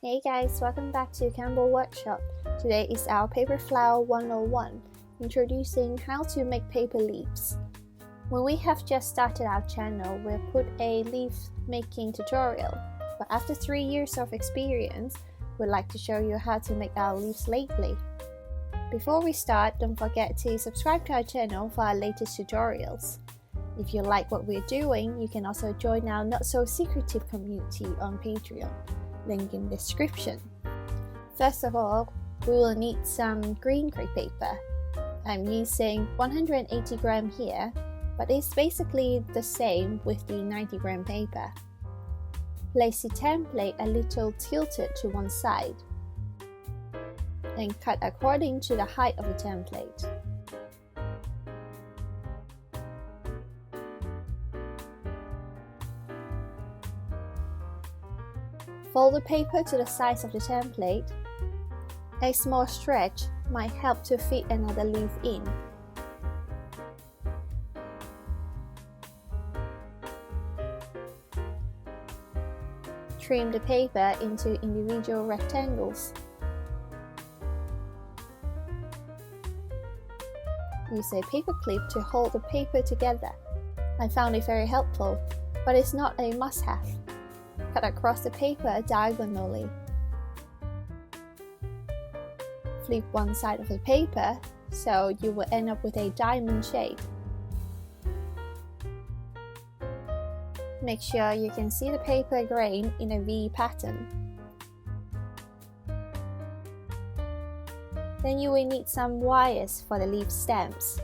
Hey guys, welcome back to Campbell Workshop. Today is our Paper Flower 101, introducing how to make paper leaves. When we have just started our channel, we'll put a leaf making tutorial, but after 3 years of experience, we'd like to show you how to make our leaves lately. Before we start, don't forget to subscribe to our channel for our latest tutorials. If you like what we're doing, you can also join our not-so-secretive community on Patreon. Link in the description. First of all, we will need some green crepe paper. I'm using 180 gram here, but it's basically the same with the 90 gram paper. Place the template a little tilted to one side and cut according to the height of the template. Fold the paper to the size of the template. A small stretch might help to fit another leaf in. Trim the paper into individual rectangles. Use a paper clip to hold the paper together. I found it very helpful, but it's not a must-have. Cut across the paper diagonally. Flip one side of the paper so you will end up with a diamond shape. Make sure you can see the paper grain in a V pattern. Then you will need some wires for the leaf stems.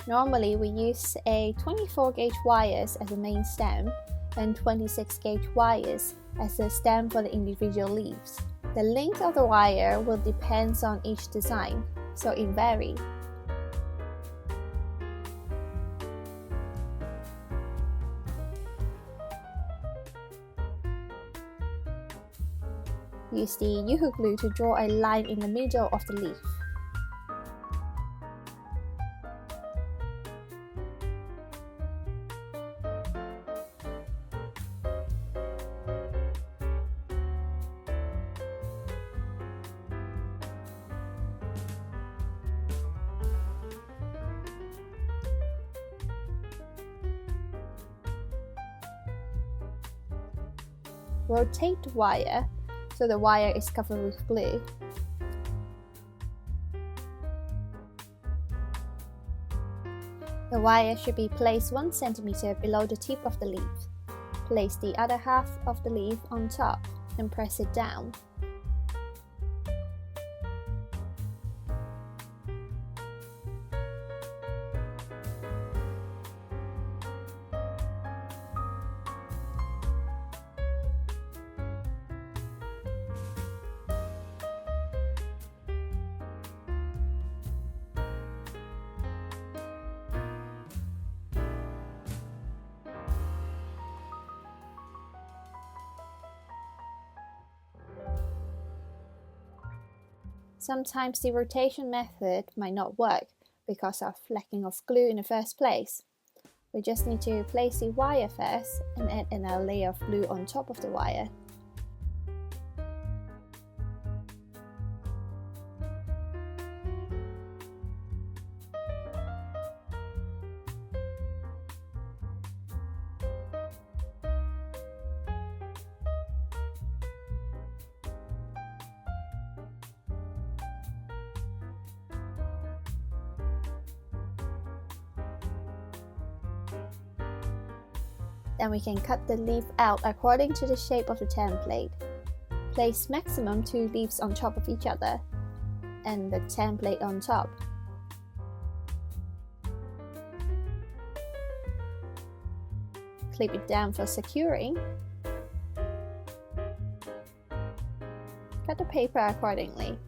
Normally we use a 24 gauge wires as the main stem and 26 gauge wires as the stem for the individual leaves. The length of the wire will depend on each design, so it varies. Use the Yoo-hoo glue to draw a line in the middle of the leaf. Rotate the wire so the wire is covered with glue. The wire should be placed 1 centimeter below the tip of the leaf. Place the other half of the leaf on top and press it down. Sometimes the rotation method might not work because of lacking of glue in the first place. We just need to place the wire first and add another layer of glue on top of the wire. Then we can cut the leaf out according to the shape of the template. Place maximum 2 leaves on top of each other and the template on top. Clip it down for securing. Cut the paper accordingly.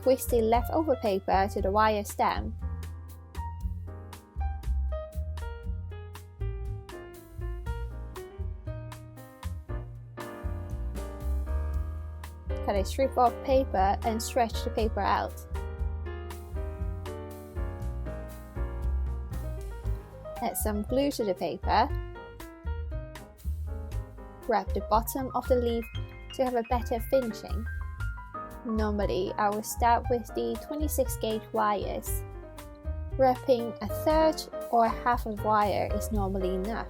twist the leftover paper to the wire stem. Cut a strip of paper and stretch the paper out. Add some glue to the paper. Wrap the bottom of the leaf to have a better finishing. Normally, I will start with the 26 gauge wires. Wrapping a third or half of wire is normally enough.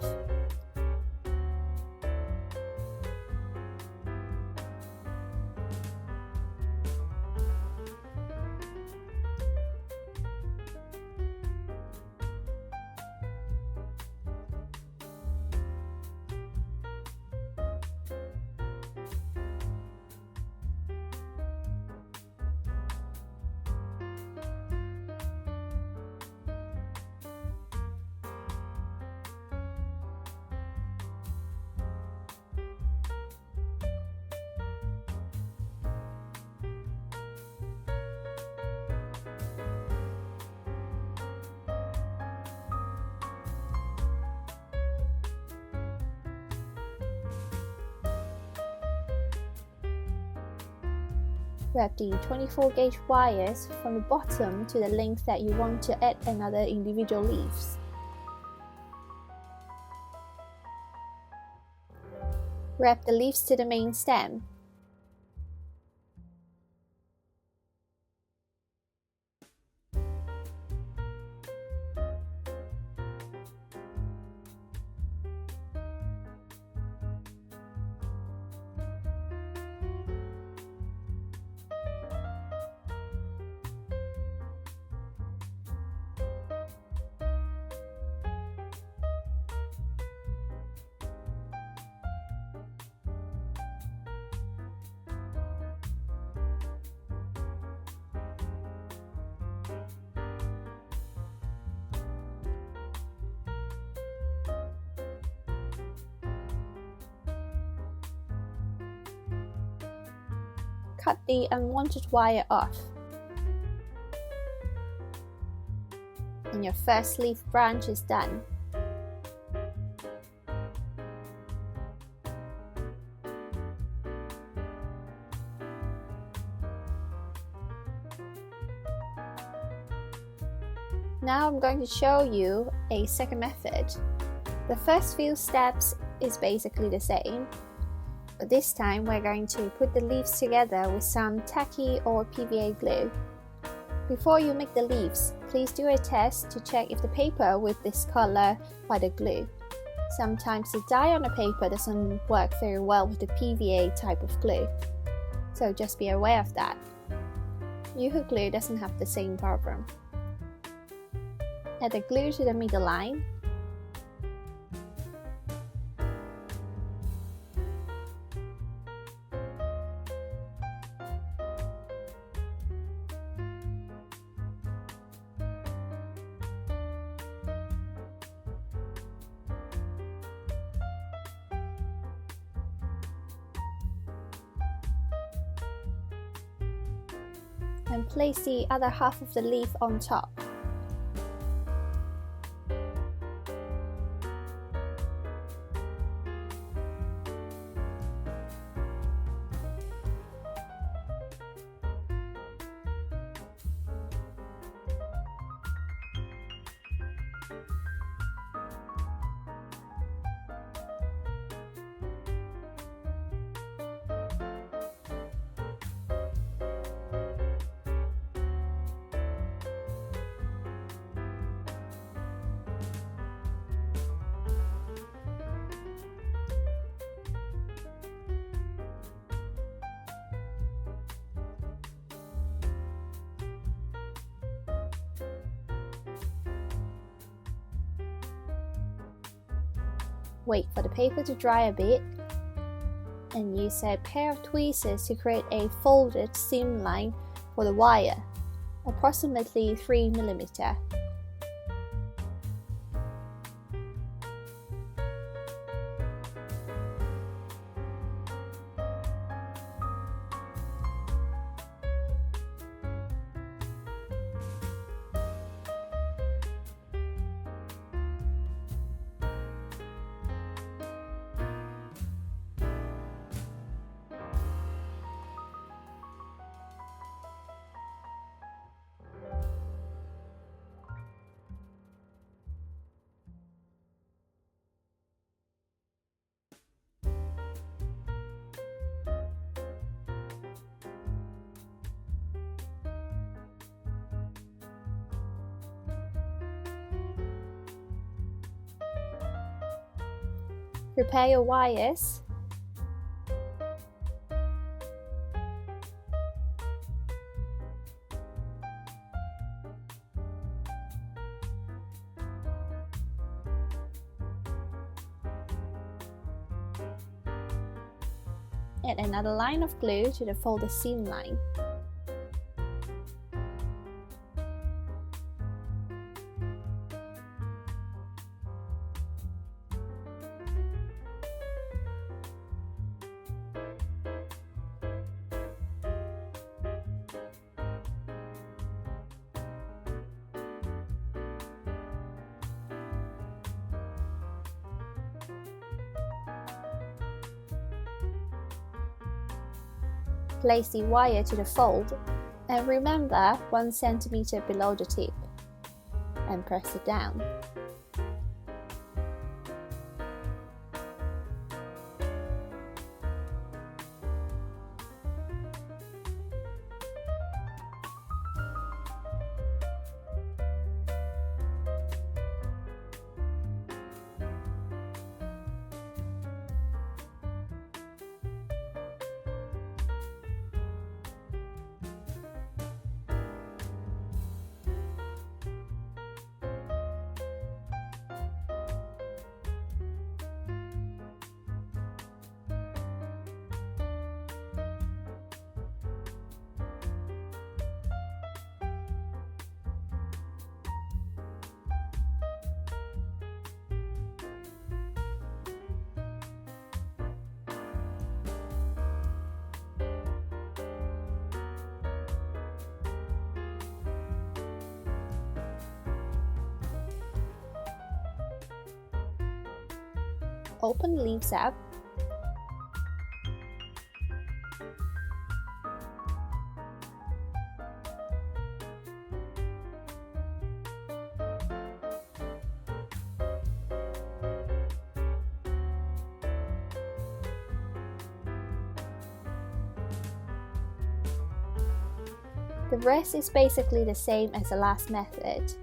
Wrap the 24 gauge wires from the bottom to the length that you want to add another individual leaves. Wrap the leaves to the main stem. Cut the unwanted wire off. And your first leaf branch is done. Now I'm going to show you a second method. The first few steps is basically the same, but this time we're going to put the leaves together with some tacky or PVA glue. Before you make the leaves, please do a test to check if the paper will discolor by the glue. Sometimes the dye on the paper doesn't work very well with the PVA type of glue, so just be aware of that. Yuhu glue doesn't have the same problem. Add the glue to the middle line. And place the other half of the leaf on top. Wait for the paper to dry a bit and use a pair of tweezers to create a folded seam line for the wire, approximately 3 mm. Prepare your wires. Add another line of glue to the folded seam line. Place the wire to the fold and remember 1 centimeter below the tip and press it down. Open the leaves up. The rest is basically the same as the last method.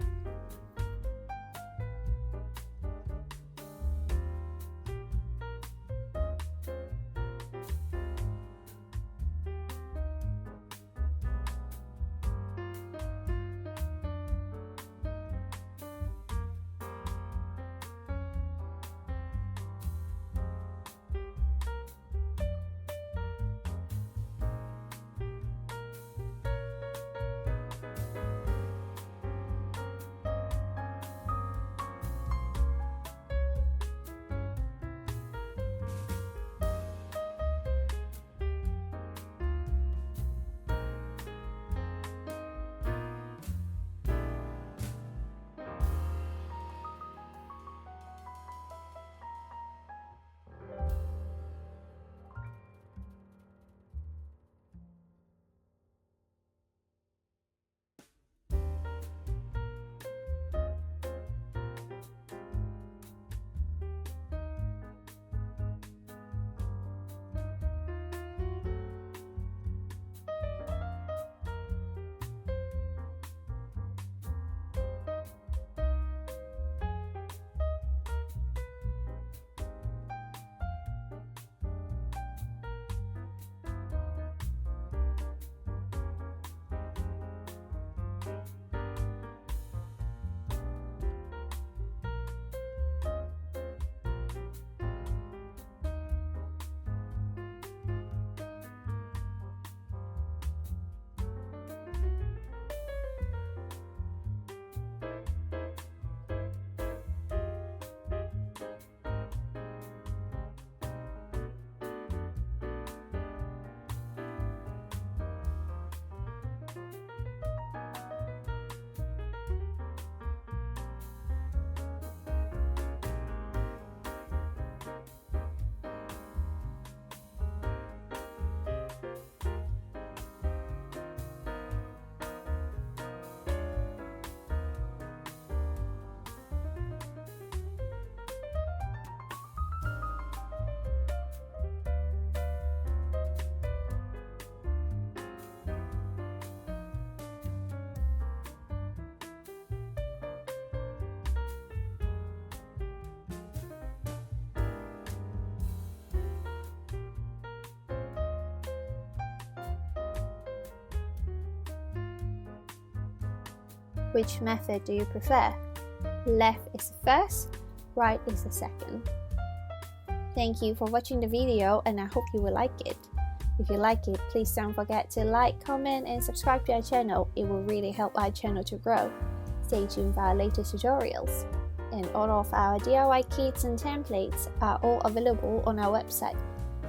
Which method do you prefer? Left is the first, right is the second. Thank you for watching the video and I hope you will like it. If you like it, please don't forget to like, comment and subscribe to our channel. It will really help our channel to grow. Stay tuned for our latest tutorials. And all of our DIY kits and templates are all available on our website.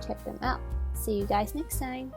Check them out. See you guys next time.